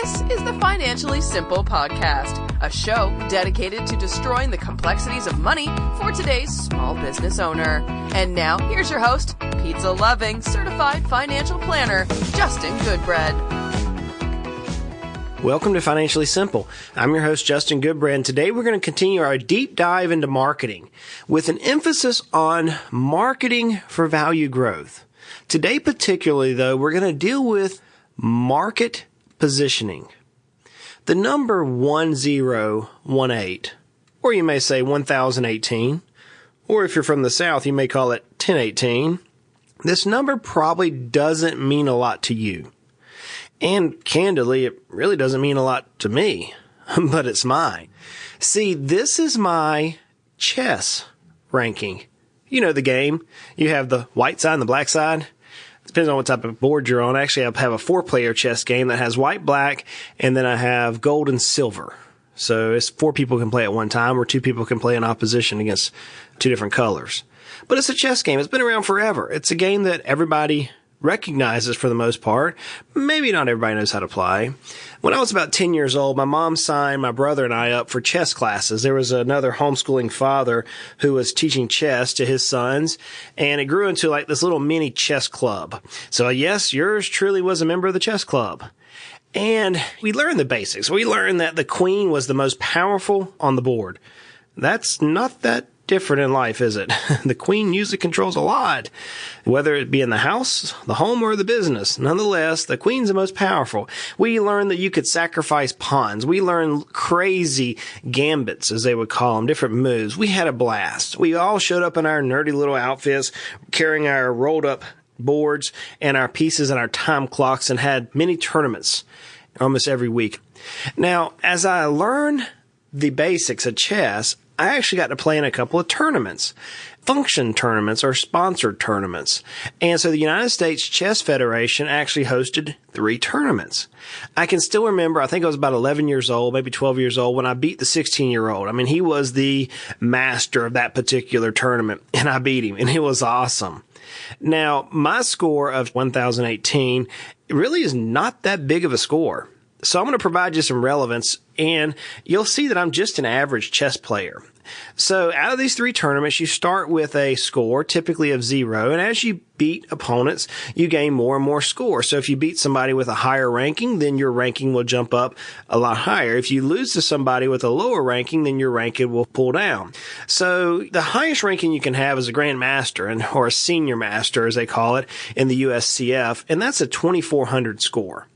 This is the Financially Simple Podcast, a show dedicated to destroying the complexities of money for today's small business owner. And now, here's your host, pizza-loving, certified financial planner, Justin Goodbread. Welcome to Financially Simple. I'm your host, Justin Goodbread, and today we're going to continue our deep dive into marketing with an emphasis on marketing for value growth. Today particularly, though, we're going to deal with market positioning. The number 1018, or you may say 1018, or if you're from the South, you may call it 1018. This number probably doesn't mean a lot to you. And candidly, it really doesn't mean a lot to me, but it's mine. See, this is my chess ranking. You know the game. You have the white side and the black side. Depends on what type of board you're on. Actually, I have a 4-player chess game that has white, black, and then I have gold and silver. So it's 4 people can play at one time, or 2 people can play in opposition against 2 different colors. But it's a chess game. It's been around forever. It's a game that everybody recognizes for the most part. Maybe not everybody knows how to play. When I was about 10 years old, my mom signed my brother and I up for chess classes. There was another homeschooling father who was teaching chess to his sons, and it grew into like this little mini chess club. So yes, yours truly was a member of the chess club. And we learned the basics. We learned that the queen was the most powerful on the board. That's not that different in life, is it? The queen usually controls a lot, whether it be in the house, the home, or the business. Nonetheless, the queen's the most powerful. We learned that you could sacrifice pawns. We learned crazy gambits, as they would call them, different moves. We had a blast. We all showed up in our nerdy little outfits, carrying our rolled up boards and our pieces and our time clocks, and had many tournaments almost every week. Now, as I learned the basics of chess, I actually got to play in a couple of tournaments, function tournaments or sponsored tournaments. And so the United States Chess Federation actually hosted 3 tournaments. I can still remember, I think I was about 11 years old, maybe 12 years old, when I beat the 16-year-old. I mean, he was the master of that particular tournament, and I beat him, and it was awesome. Now, my score of 1018 really is not that big of a score. So I'm going to provide you some relevance, and you'll see that I'm just an average chess player. So out of these 3 tournaments, you start with a score typically of 0, and as you beat opponents, you gain more and more score. So if you beat somebody with a higher ranking, then your ranking will jump up a lot higher. If you lose to somebody with a lower ranking, then your ranking will pull down. So the highest ranking you can have is a grandmaster, or a senior master, as they call it, in the USCF, and that's a 2400 score.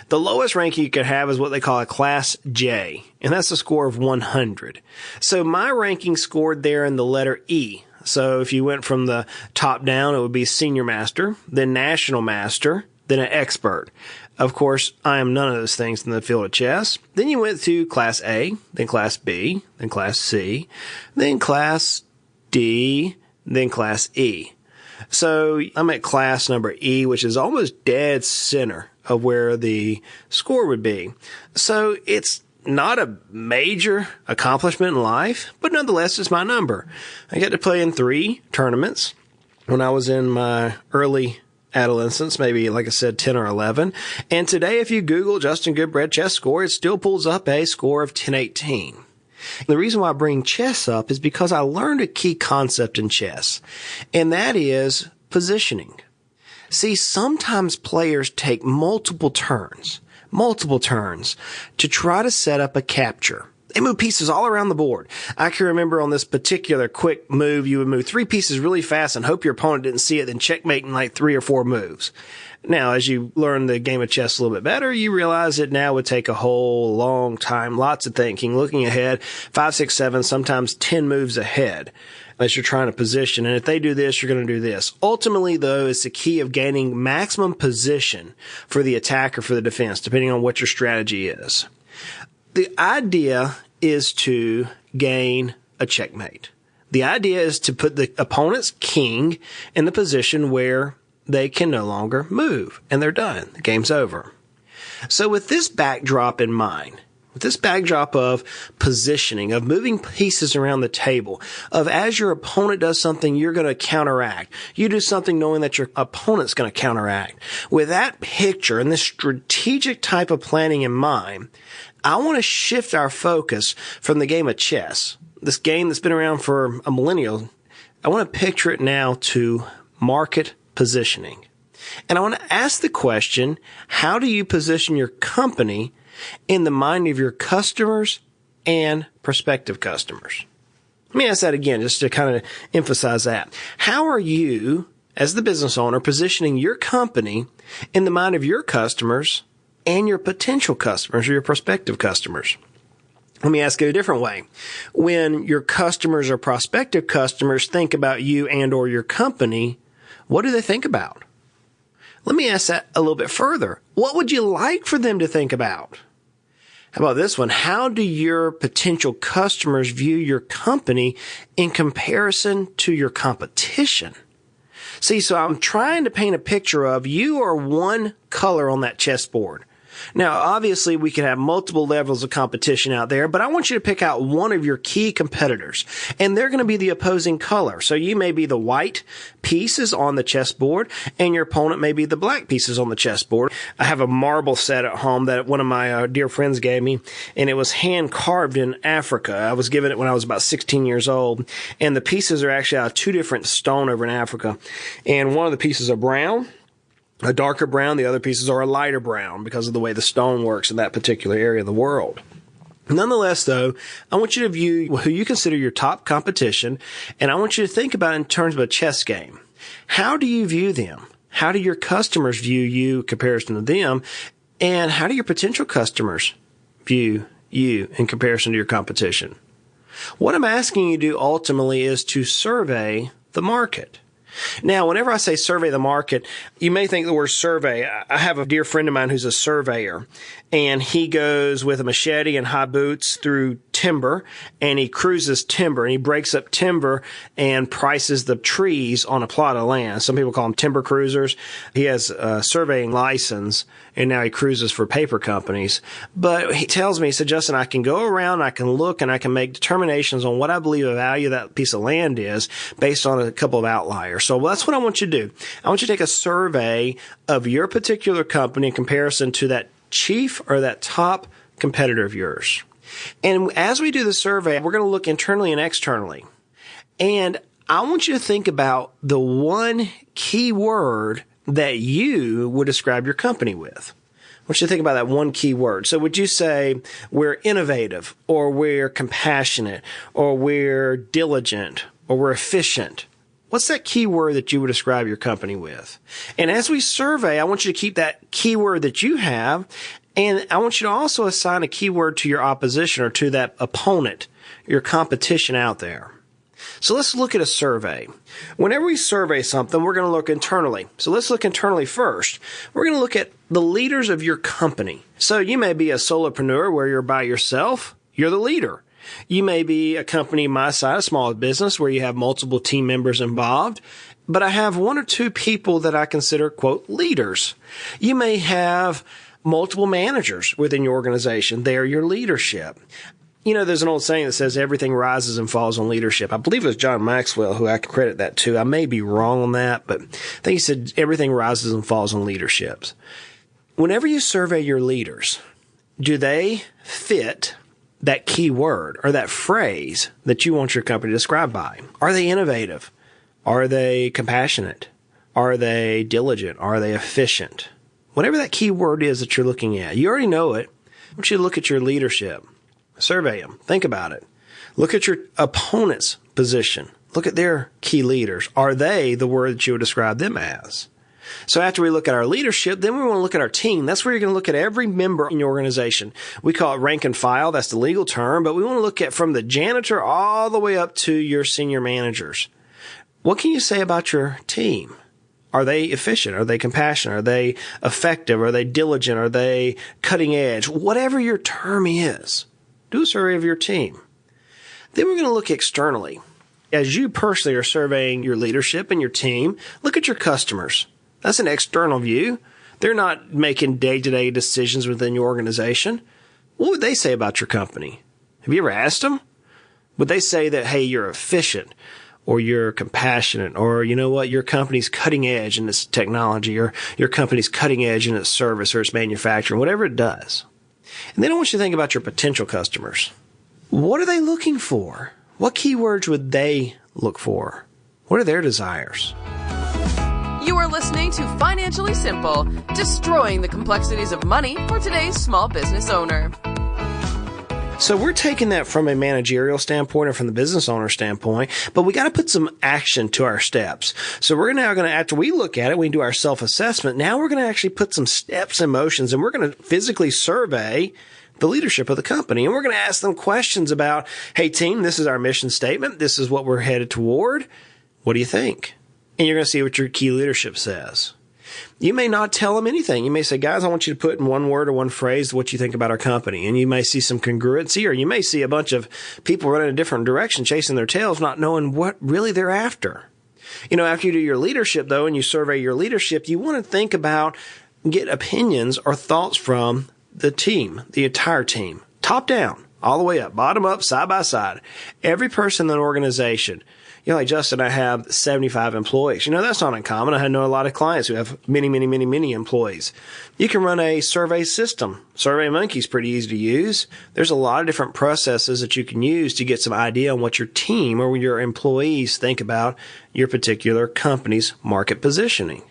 The lowest ranking you can have is what they call a Class J, and that's a score of 100. So my ranking scored there in the letter E. So if you went from the top down, it would be Senior Master, then National Master, then an Expert. Of course, I am none of those things in the field of chess. Then you went to Class A, then Class B, then Class C, then Class D, then Class E. So I'm at class number E, which is almost dead center of where the score would be. So it's not a major accomplishment in life, but nonetheless, it's my number. I got to play in 3 tournaments when I was in my early adolescence, maybe, like I said, 10 or 11. And today, if you Google Justin Goodbread chess score, it still pulls up a score of 1018. The reason why I bring chess up is because I learned a key concept in chess, and that is positioning. See, sometimes players take multiple turns to try to set up a capture. They move pieces all around the board. I can remember on this particular quick move, you would move 3 pieces really fast and hope your opponent didn't see it, then checkmate in like 3 or 4 moves. Now, as you learn the game of chess a little bit better, you realize it now would take a whole long time, lots of thinking, looking ahead, 5, 6, 7, sometimes 10 moves ahead as you're trying to position. And if they do this, you're going to do this. Ultimately, though, it's the key of gaining maximum position for the attack or for the defense, depending on what your strategy is. The idea is to gain a checkmate. The idea is to put the opponent's king in the position where they can no longer move, and they're done. The game's over. So with this backdrop in mind, With this backdrop of positioning, of moving pieces around the table, of as your opponent does something, you're going to counteract. You do something knowing that your opponent's going to counteract. With that picture and this strategic type of planning in mind, I want to shift our focus from the game of chess, this game that's been around for a millennium. I want to picture it now to market positioning. And I want to ask the question, how do you position your company in the mind of your customers and prospective customers? Let me ask that again, just to kind of emphasize that. How are you, as the business owner, positioning your company in the mind of your customers and your potential customers or your prospective customers? Let me ask it a different way. When your customers or prospective customers think about you and or your company, what do they think about? Let me ask that a little bit further. What would you like for them to think about? How about this one? How do your potential customers view your company in comparison to your competition? See, so I'm trying to paint a picture of you are one color on that chessboard. Now, obviously, we can have multiple levels of competition out there, but I want you to pick out one of your key competitors, and they're going to be the opposing color. So you may be the white pieces on the chessboard, and your opponent may be the black pieces on the chessboard. I have a marble set at home that one of my dear friends gave me, and it was hand carved in Africa. I was given it when I was about 16 years old, and the pieces are actually out of two different stone over in Africa, and one of the pieces are brown, a darker brown. The other pieces are a lighter brown because of the way the stone works in that particular area of the world. Nonetheless, though, I want you to view who you consider your top competition, and I want you to think about it in terms of a chess game. How do you view them? How do your customers view you in comparison to them? And how do your potential customers view you in comparison to your competition? What I'm asking you to do ultimately is to survey the market. Now, whenever I say survey the market, you may think the word survey. I have a dear friend of mine who's a surveyor, and he goes with a machete and high boots through timber, and he cruises timber, and he breaks up timber and prices the trees on a plot of land. Some people call them timber cruisers. He has a surveying license, and now he cruises for paper companies. But he tells me, he said, Justin, I can go around, I can look, and I can make determinations on what I believe the value of that piece of land is based on a couple of outliers. So that's what I want you to do. I want you to take a survey of your particular company in comparison to that chief or that top competitor of yours. And as we do the survey, we're going to look internally and externally. And I want you to think about the one key word that you would describe your company with. I want you to think about that one key word. So would you say we're innovative, or we're compassionate, or we're diligent, or we're efficient? What's that key word that you would describe your company with? And as we survey, I want you to keep that key word that you have, and I want you to also assign a key word to your opposition or to that opponent, your competition out there. So let's look at a survey. Whenever we survey something, we're going to look internally. So let's look internally first. We're going to look at the leaders of your company. So you may be a solopreneur where you're by yourself. You're the leader. You may be a company my size, a small business, where you have multiple team members involved. But I have one or two people that I consider, quote, leaders. You may have multiple managers within your organization. They are your leadership. You know, there's an old saying that says everything rises and falls on leadership. I believe it was John Maxwell who I can credit that to. I may be wrong on that, but I think he said everything rises and falls on leaderships. Whenever you survey your leaders, do they fit that key word or that phrase that you want your company to describe by? Are they innovative? Are they compassionate? Are they diligent? Are they efficient? Whatever that key word is that you're looking at, you already know it. I want you to look at your leadership. Survey them. Think about it. Look at your opponent's position. Look at their key leaders. Are they the word that you would describe them as? So after we look at our leadership, then we want to look at our team. That's where you're going to look at every member in your organization. We call it rank and file. That's the legal term. But we want to look at from the janitor all the way up to your senior managers. What can you say about your team? Are they efficient? Are they compassionate? Are they effective? Are they diligent? Are they cutting edge? Whatever your term is, do a survey of your team. Then we're going to look externally. As you personally are surveying your leadership and your team, look at your customers. That's an external view. They're not making day-to-day decisions within your organization. what would they say about your company? Have you ever asked them? Would they say that, hey, you're efficient, or you're compassionate, or you know what, your company's cutting edge in its technology, or your company's cutting edge in its service or its manufacturing, whatever it does? And then I want you to think about your potential customers. What are they looking for? What keywords would they look for? What are their desires? You are listening to Financially Simple, destroying the complexities of money for today's small business owner. So we're taking that from a managerial standpoint or from the business owner standpoint, but we got to put some action to our steps. So we're now going to, after we look at it, we do our self-assessment. Now we're going to actually put some steps in motions, and we're going to physically survey the leadership of the company. And we're going to ask them questions about, hey team, this is our mission statement. This is what we're headed toward. What do you think? And you're going to see what your key leadership says. You may not tell them anything. You may say, guys, I want you to put in one word or one phrase what you think about our company. And you may see some congruency, or you may see a bunch of people running a different direction, chasing their tails, not knowing what really they're after. You know, after you do your leadership, though, and you survey your leadership, you want to think about, get opinions or thoughts from the team, the entire team, top down, all the way up, bottom up, side by side. Every person in an organization. You know, like Justin, I have 75 employees. You know, that's not uncommon. I know a lot of clients who have many employees. You can run a survey system. SurveyMonkey's pretty easy to use. There's a lot of different processes that you can use to get some idea on what your team or your employees think about your particular company's market positioning.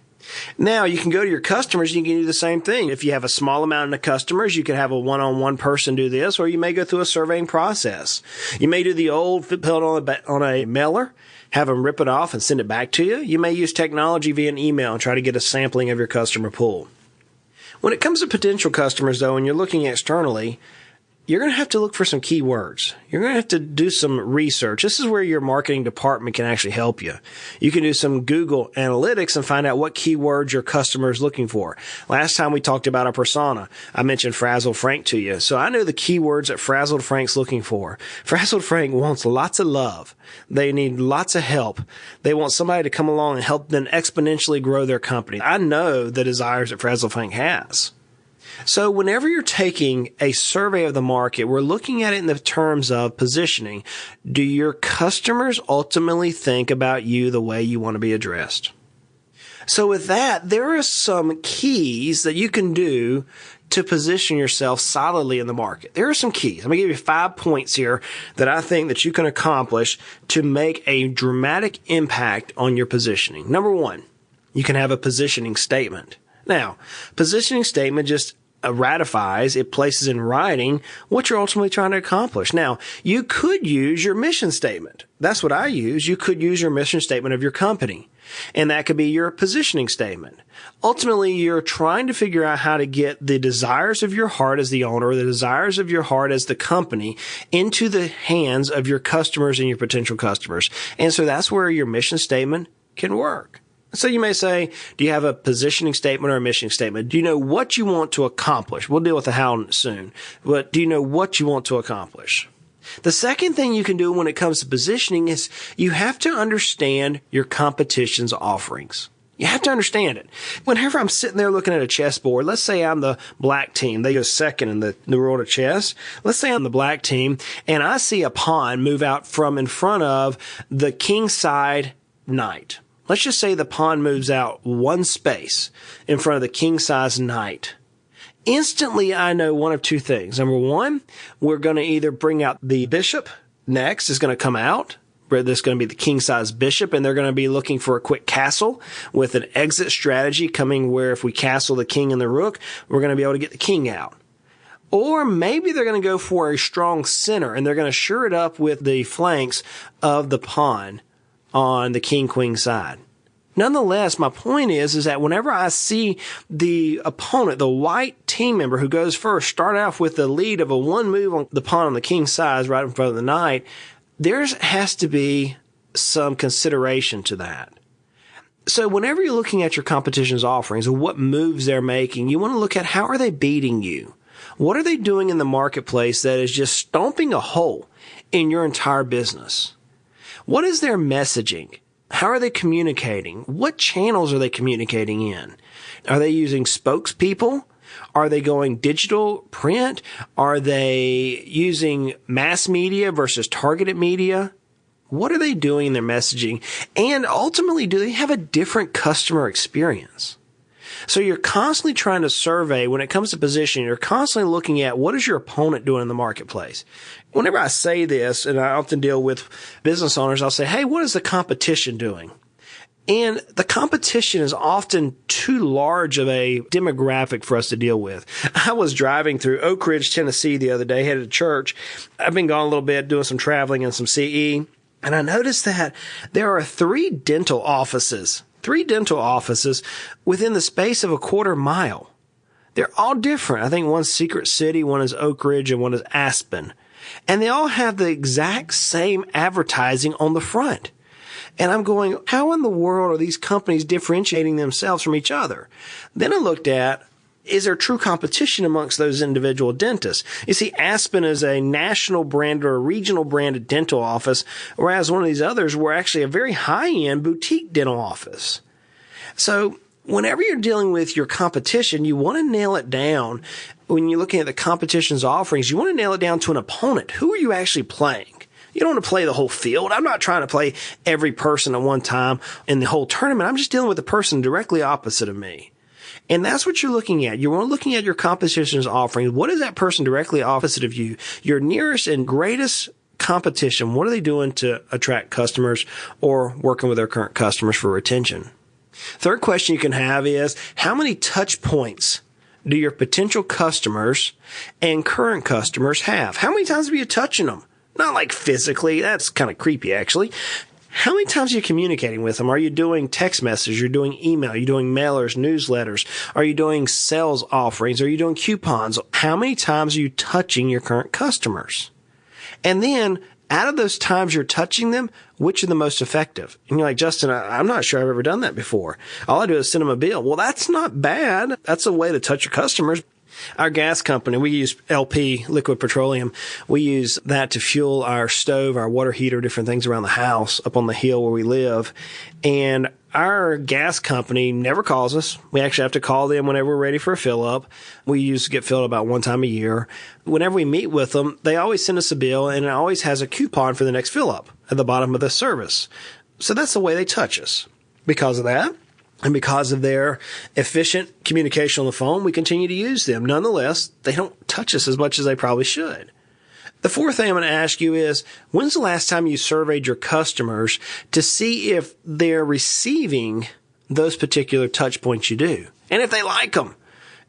Now, you can go to your customers and you can do the same thing. If you have a small amount of customers, you can have a one-on-one person do this, or you may go through a surveying process. You may do the old put on a mailer, have them rip it off and send it back to you. You may use technology via an email and try to get a sampling of your customer pool. When it comes to potential customers, though, and you're looking externally, you're going to have to look for some keywords. You're going to have to do some research. This is where your marketing department can actually help you. You can do some Google Analytics and find out what keywords your customer is looking for. Last time we talked about a persona, I mentioned Frazzled Frank to you. So I know the keywords that Frazzled Frank's looking for. Frazzled Frank wants lots of love. They need lots of help. They want somebody to come along and help them exponentially grow their company. I know the desires that Frazzled Frank has. So whenever you're taking a survey of the market, we're looking at it in the terms of positioning. Do your customers ultimately think about you the way you want to be addressed? So with that, there are some keys that you can do to position yourself solidly in the market. There are some keys. I'm going to give you 5 points here that I think that you can accomplish to make a dramatic impact on your positioning. Number 1, you can have a positioning statement. Now, positioning statement just ratifies, it places in writing what you're ultimately trying to accomplish. Now, you could use your mission statement. That's what I use. You could use your mission statement of your company, and that could be your positioning statement. Ultimately, you're trying to figure out how to get the desires of your heart as the owner, or the desires of your heart as the company, into the hands of your customers and your potential customers. And so that's where your mission statement can work. So you may say, do you have a positioning statement or a mission statement? Do you know what you want to accomplish? We'll deal with the how soon. But do you know what you want to accomplish? The second thing you can do when it comes to positioning is you have to understand your competition's offerings. You have to understand it. Whenever I'm sitting there looking at a chessboard, let's say I'm the black team. They go second in the world of chess. Let's say I'm the black team, and I see a pawn move out from in front of the king side knight. Let's just say the pawn moves out one space in front of the king-size knight. Instantly, I know one of two things. Number 1, we're going to either bring out the bishop next is going to come out. There's going to be the king-size bishop, and they're going to be looking for a quick castle with an exit strategy coming where if we castle the king and the rook, we're going to be able to get the king out. Or maybe they're going to go for a strong center, and they're going to shore it up with the flanks of the pawn on the king-queen side. Nonetheless, my point is that whenever I see the opponent, the white team member who goes first, start off with the lead of a one move on the pawn on the king's side right in front of the knight, there has to be some consideration to that. So whenever you're looking at your competition's offerings and what moves they're making, you want to look at how are they beating you? What are they doing in the marketplace that is just stomping a hole in your entire business? What is their messaging? How are they communicating? What channels are they communicating in? Are they using spokespeople? Are they going digital, print? Are they using mass media versus targeted media? What are they doing in their messaging? And ultimately, do they have a different customer experience? So you're constantly trying to survey when it comes to positioning. You're constantly looking at what is your opponent doing in the marketplace. Whenever I say this, and I often deal with business owners, I'll say, hey, what is the competition doing? And the competition is often too large of a demographic for us to deal with. I was driving through Oak Ridge, Tennessee the other day, headed to church. I've been gone a little bit doing some traveling and some CE. And I noticed that there are three dental offices within the space of a quarter mile. They're all different. I think one's Secret City, one is Oak Ridge, and one is Aspen. And they all have the exact same advertising on the front. And I'm going, how in the world are these companies differentiating themselves from each other? Then I looked at, is there true competition amongst those individual dentists? You see, Aspen is a national brand or a regional branded dental office, whereas one of these others were actually a very high-end boutique dental office. So whenever you're dealing with your competition, you want to nail it down. When you're looking at the competition's offerings, you want to nail it down to an opponent. Who are you actually playing? You don't want to play the whole field. I'm not trying to play every person at one time in the whole tournament. I'm just dealing with the person directly opposite of me. And that's what you're looking at. You're looking at your competition's offerings. What is that person directly opposite of you? Your nearest and greatest competition. What are they doing to attract customers or working with their current customers for retention? Third question you can have is, how many touch points do your potential customers and current customers have? How many times are you touching them? Not like physically. That's kind of creepy, actually. How many times are you communicating with them? Are you doing text messages? You're doing email? Are you doing mailers, newsletters? Are you doing sales offerings? Are you doing coupons? How many times are you touching your current customers? And then, out of those times you're touching them, which are the most effective? And you're like, Justin, I'm not sure I've ever done that before. All I do is send them a bill. Well, that's not bad. That's a way to touch your customers. Our gas company, we use LP, liquid petroleum. We use that to fuel our stove, our water heater, different things around the house up on the hill where we live. And our gas company never calls us. We actually have to call them whenever we're ready for a fill up. We used to get filled about one time a year. Whenever we meet with them, they always send us a bill, and it always has a coupon for the next fill up at the bottom of the service. So that's the way they touch us. Because of that, and because of their efficient communication on the phone, we continue to use them. Nonetheless, they don't touch us as much as they probably should. The fourth thing I'm going to ask you is, when's the last time you surveyed your customers to see if they're receiving those particular touch points you do? And if they like them?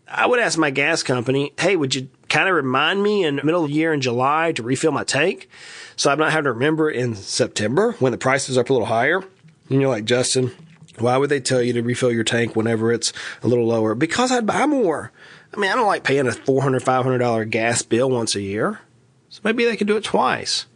I would ask my gas company, hey, would you kind of remind me in the middle of the year in July to refill my tank? So I'm not having to remember in September when the prices are up a little higher. And you're like, Justin, why would they tell you to refill your tank whenever it's a little lower? Because I'd buy more. I mean, I don't like paying a $400, $500 gas bill once a year. So maybe they could do it twice.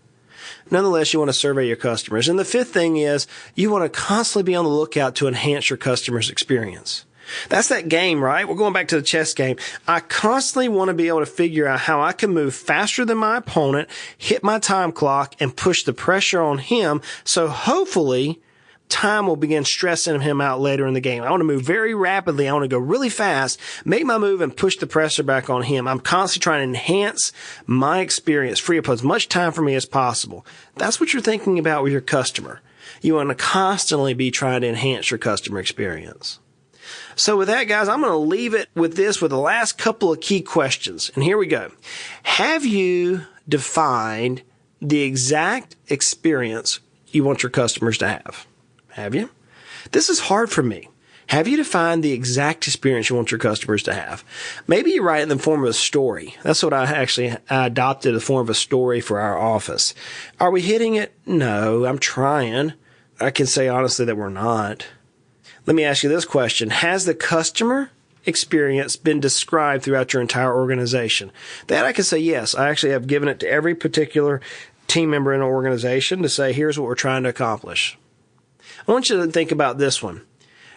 Nonetheless, you want to survey your customers. And the fifth thing is, you want to constantly be on the lookout to enhance your customer's experience. That's that game, right? We're going back to the chess game. I constantly want to be able to figure out how I can move faster than my opponent, hit my time clock, and push the pressure on him. So hopefully, time will begin stressing him out later in the game. I want to move very rapidly. I want to go really fast, make my move, and push the pressure back on him. I'm constantly trying to enhance my experience, free up as much time for me as possible. That's what you're thinking about with your customer. You want to constantly be trying to enhance your customer experience. So with that, guys, I'm going to leave it with this with the last couple of key questions. And here we go. Have you defined the exact experience you want your customers to have? Have you? This is hard for me. Have you defined the exact experience you want your customers to have? Maybe you write it in the form of a story. That's what I adopted, the form of a story for our office. Are we hitting it? No, I'm trying. I can say honestly that we're not. Let me ask you this question. Has the customer experience been described throughout your entire organization? That I can say yes. I actually have given it to every particular team member in an organization to say, here's what we're trying to accomplish. I want you to think about this one.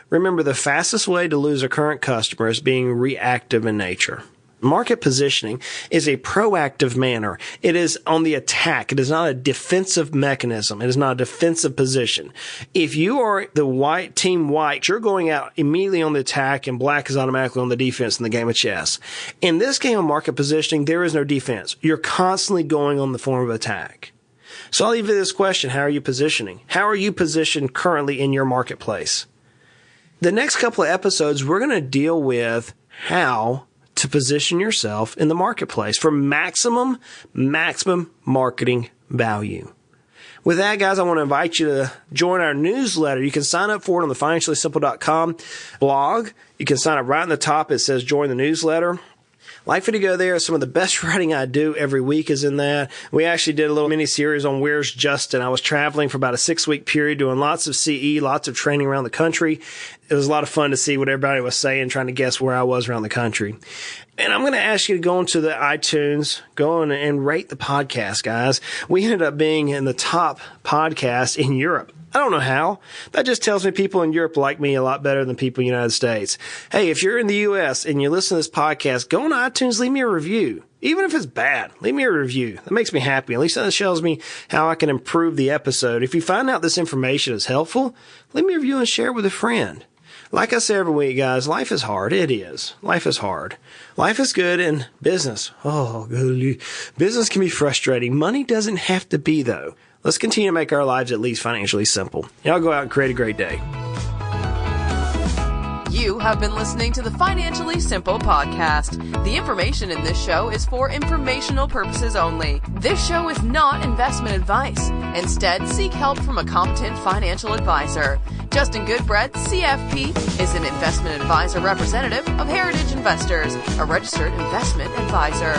Remember, the fastest way to lose a current customer is being reactive in nature. Market positioning is a proactive manner. It is on the attack. It is not a defensive mechanism. It is not a defensive position. If you are the team white, you're going out immediately on the attack, and black is automatically on the defense in the game of chess. In this game of market positioning, there is no defense. You're constantly going on the form of attack. So I'll leave you this question. How are you positioning? How are you positioned currently in your marketplace? The next couple of episodes, we're going to deal with how to position yourself in the marketplace for maximum marketing value. With that, guys, I want to invite you to join our newsletter. You can sign up for it on the financiallysimple.com blog. You can sign up right on the top. It says join the newsletter. Like for you to go there. Some of the best writing I do every week is in that. We actually did a little mini series on Where's Justin. I was traveling for about a 6-week period, doing lots of CE, lots of training around the country. It was a lot of fun to see what everybody was saying, trying to guess where I was around the country. And I'm going to ask you to go into the iTunes, go on and rate the podcast, guys. We ended up being in the top podcast in Europe. I don't know how. That just tells me people in Europe like me a lot better than people in the United States. Hey, if you're in the U.S. and you listen to this podcast, go on iTunes, leave me a review. Even if it's bad, leave me a review. That makes me happy. At least that shows me how I can improve the episode. If you find out this information is helpful, leave me a review and share it with a friend. Like I say every week, guys, life is hard. It is. Life is hard. Life is good in business. Oh, good. Business can be frustrating. Money doesn't have to be, though. Let's continue to make our lives at least financially simple. Y'all go out and create a great day. You have been listening to the Financially Simple podcast. The information in this show is for informational purposes only. This show is not investment advice. Instead, seek help from a competent financial advisor. Justin Goodbread, CFP, is an investment advisor representative of Heritage Investors, a registered investment advisor.